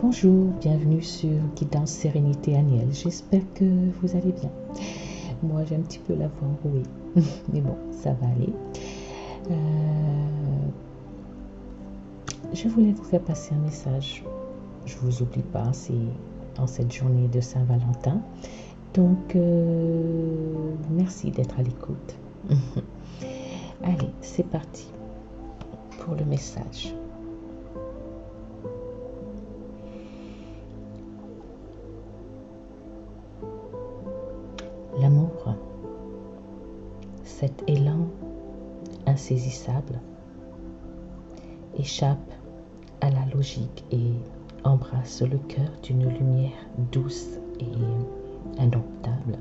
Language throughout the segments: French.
Bonjour, bienvenue sur Guidance Sérénité Aniel. J'espère que vous allez bien. Moi, j'ai un petit peu la voix enrouée, mais bon, ça va aller. Je voulais vous faire passer un message. Je vous oublie pas, c'est en cette journée de Saint-Valentin. Donc, merci d'être à l'écoute. Allez, c'est parti pour le message. L'amour, cet élan insaisissable, échappe à la logique et embrasse le cœur d'une lumière douce et indomptable.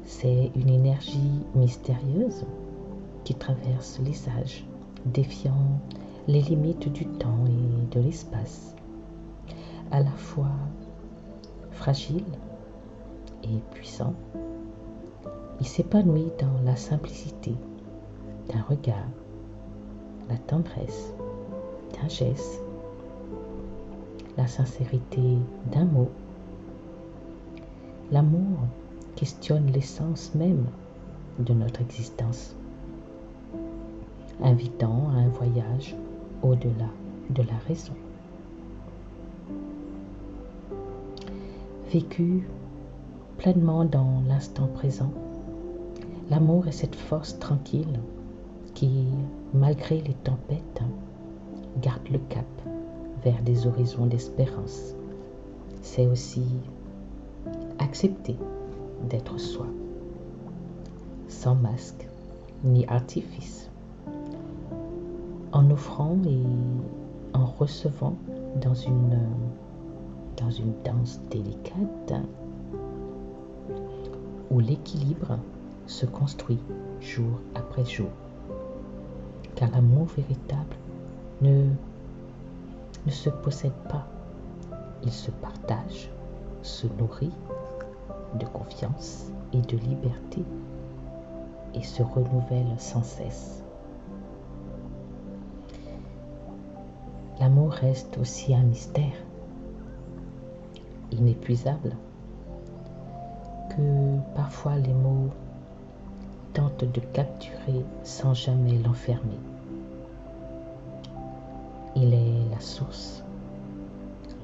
C'est une énergie mystérieuse qui traverse les âges, défiant les limites du temps et de l'espace, à la fois fragile et puissant. Il s'épanouit dans la simplicité d'un regard, la tendresse d'un geste, la sincérité d'un mot. L'amour questionne l'essence même de notre existence, invitant à un voyage au-delà de la raison. Vécu pleinement dans l'instant présent, l'amour est cette force tranquille qui, malgré les tempêtes, garde le cap vers des horizons d'espérance. C'est aussi accepter d'être soi, sans masque ni artifice, en offrant et en recevant dans une danse délicate où l'équilibre se construit jour après jour. Car l'amour véritable ne se possède pas, il se partage, se nourrit de confiance et de liberté et se renouvelle sans cesse. L'amour reste aussi un mystère inépuisable que parfois les mots tentent de capturer sans jamais l'enfermer. Il est la source,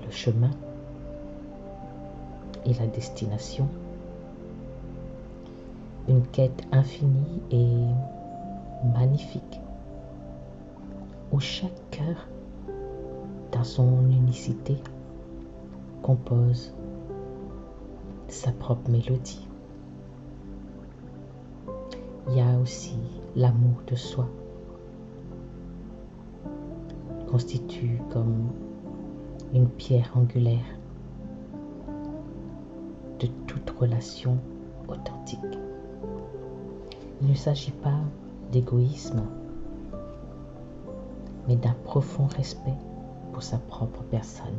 le chemin et la destination, une quête infinie et magnifique où chaque cœur, dans son unicité, compose sa propre mélodie. Il y a aussi l'amour de soi, constitue comme une pierre angulaire de toute relation authentique. Il ne s'agit pas d'égoïsme, mais d'un profond respect pour sa propre personne.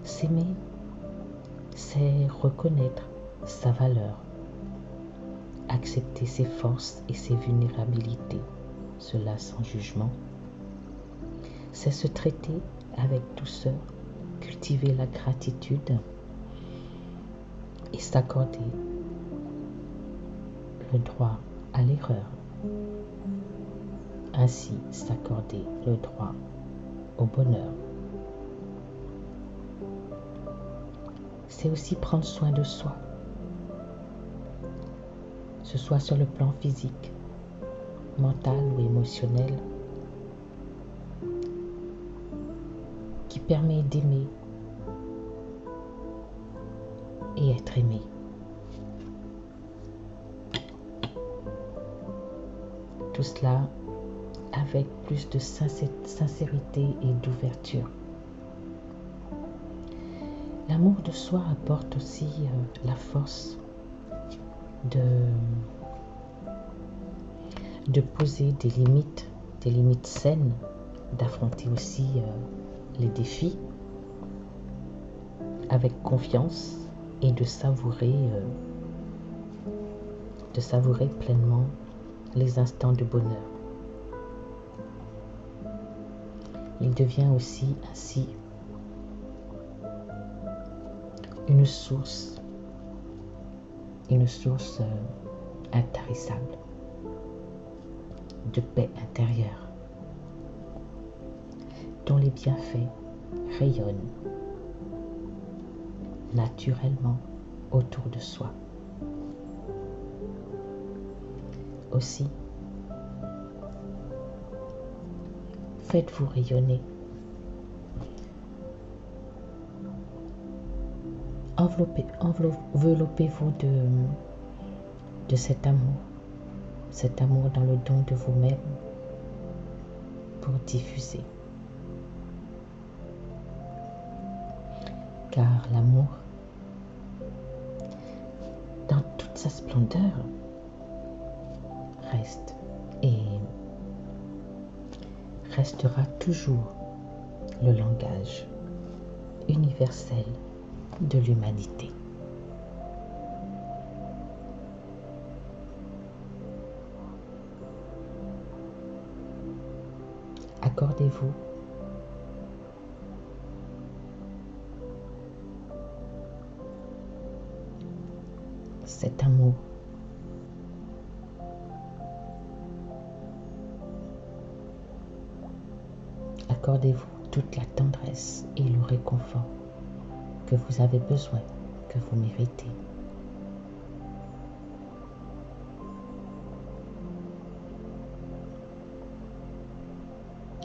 S'aimer, c'est reconnaître sa valeur, accepter ses forces et ses vulnérabilités, cela sans jugement. C'est se traiter avec douceur, cultiver la gratitude et s'accorder le droit à l'erreur. Ainsi s'accorder le droit au bonheur. C'est aussi prendre soin de soi, que ce soit sur le plan physique, mental ou émotionnel, qui permet d'aimer et être aimé. Tout cela avec plus de sincérité et d'ouverture. L'amour de soi apporte aussi la force de poser des limites saines, d'affronter aussi les défis avec confiance et de savourer pleinement les instants de bonheur. Il devient aussi ainsi une source intarissable de paix intérieure, dont les bienfaits rayonnent naturellement autour de soi. Aussi, faites-vous rayonner. Enveloppez-vous de cet amour dans le don de vous-même pour diffuser. Car l'amour, dans toute sa splendeur, reste et restera toujours le langage universel de l'humanité. Accordez-vous cet amour. Accordez-vous toute la tendresse et le réconfort que vous avez besoin, que vous méritez.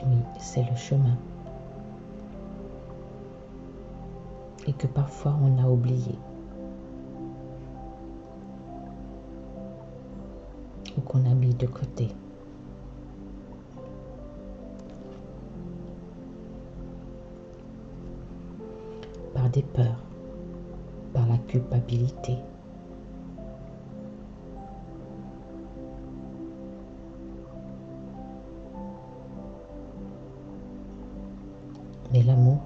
Oui, c'est le chemin. Et que parfois on a oublié. Ou qu'on a mis de côté. Par des peurs, par la culpabilité. Mais l'amour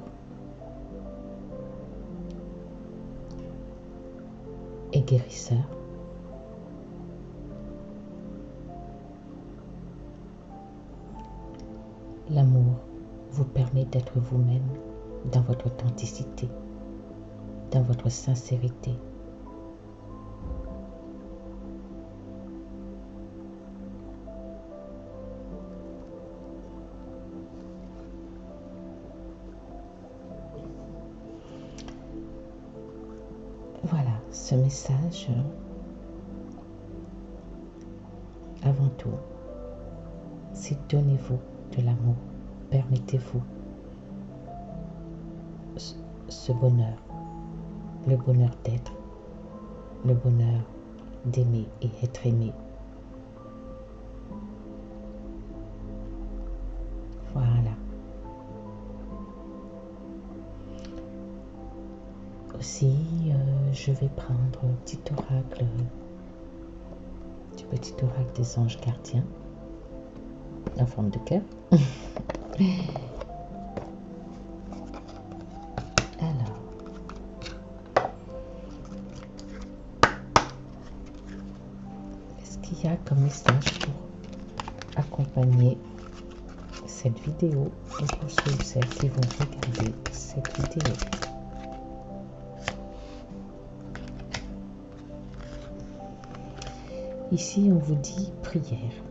est guérisseur. L'amour vous permet d'être vous-même dans votre authenticité, dans votre sincérité. Voilà, ce message, avant tout, c'est donnez-vous de l'amour, permettez-vous ce bonheur, le bonheur d'être, le bonheur d'aimer et être aimé. Voilà. Aussi, je vais prendre un petit oracle, du petit oracle des anges gardiens, en forme de cœur. Alors, qu'est-ce qu'il y a comme message pour accompagner cette vidéo et pour ceux ou celles qui vont regarder cette vidéo? Ici, on vous dit prière.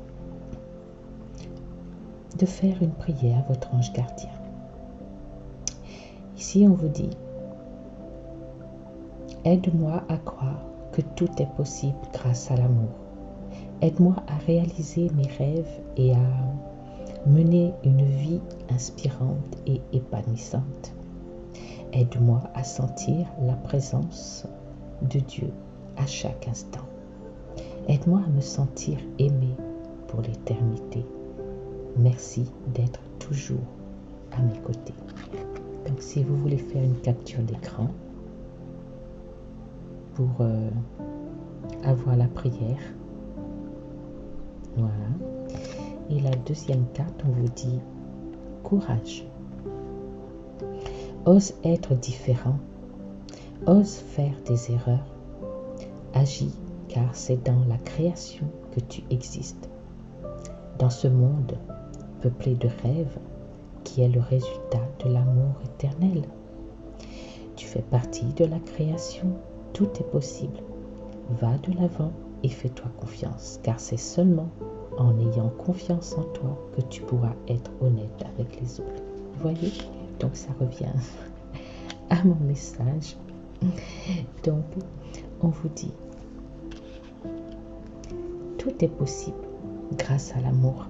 De faire une prière à votre ange gardien. Ici, on vous dit, aide-moi à croire que tout est possible grâce à l'amour. Aide-moi à réaliser mes rêves et à mener une vie inspirante et épanouissante. Aide-moi à sentir la présence de Dieu à chaque instant. Aide-moi à me sentir aimé pour l'éternité. Merci d'être toujours à mes côtés. Donc, si vous voulez faire une capture d'écran pour avoir la prière, voilà. Et la deuxième carte, on vous dit courage. Ose être différent. Ose faire des erreurs. Agis, car c'est dans la création que tu existes. Dans ce monde peuplé de rêves, qui est le résultat de l'amour éternel. Tu fais partie de la création, tout est possible. Va de l'avant et fais-toi confiance, car c'est seulement en ayant confiance en toi que tu pourras être honnête avec les autres. Vous voyez? Donc ça revient à mon message. Donc, on vous dit, tout est possible grâce à l'amour.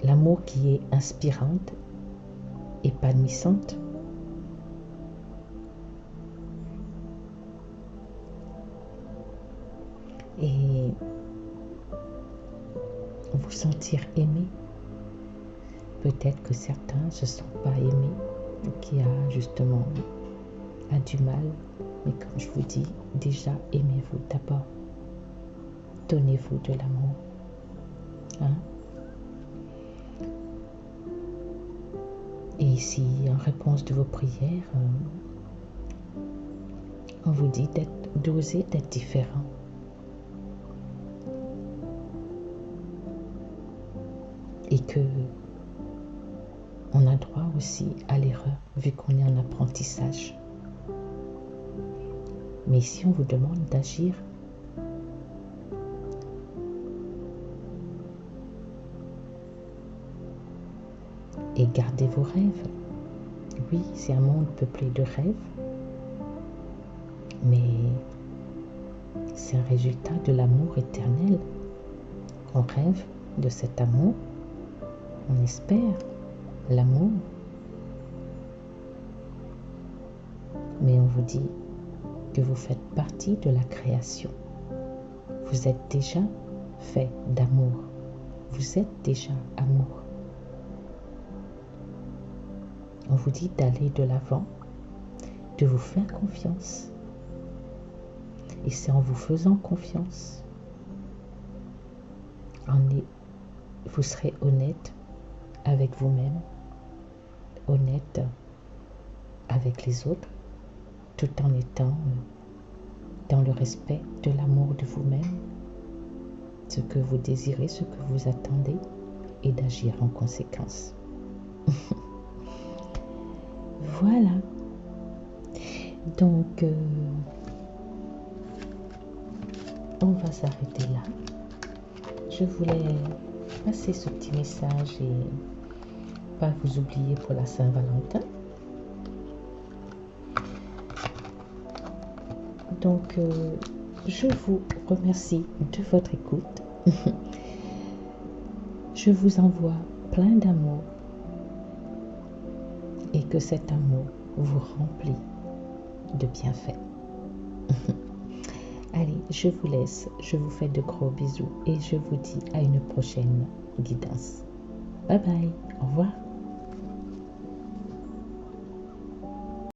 L'amour qui est inspirante, épanouissante. Et vous sentir aimé. Peut-être que certains ne se sentent pas aimés, qui a justement du mal. Mais comme je vous dis, déjà aimez-vous d'abord. Donnez-vous de l'amour. Hein? Et ici, en réponse de vos prières, on vous dit d'oser d'être différent. Et que on a droit aussi à l'erreur, vu qu'on est en apprentissage. Mais ici, on vous demande d'agir. Et gardez vos rêves. Oui, c'est un monde peuplé de rêves, mais c'est un résultat de l'amour éternel. On rêve de cet amour, on espère l'amour, mais on vous dit que vous faites partie de la création. Vous êtes déjà fait d'amour. Vous êtes déjà amour. On vous dit d'aller de l'avant, de vous faire confiance. Et c'est en vous faisant confiance, vous serez honnête avec vous-même, honnête avec les autres, tout en étant dans le respect de l'amour de vous-même, ce que vous désirez, ce que vous attendez, et d'agir en conséquence. Voilà. Donc, on va s'arrêter là. Je voulais passer ce petit message et pas vous oublier pour la Saint-Valentin. Donc, je vous remercie de votre écoute. Je vous envoie plein d'amour et que cet amour vous remplit de bienfaits. Allez, je vous laisse, je vous fais de gros bisous et je vous dis à une prochaine guidance. Bye bye, au revoir.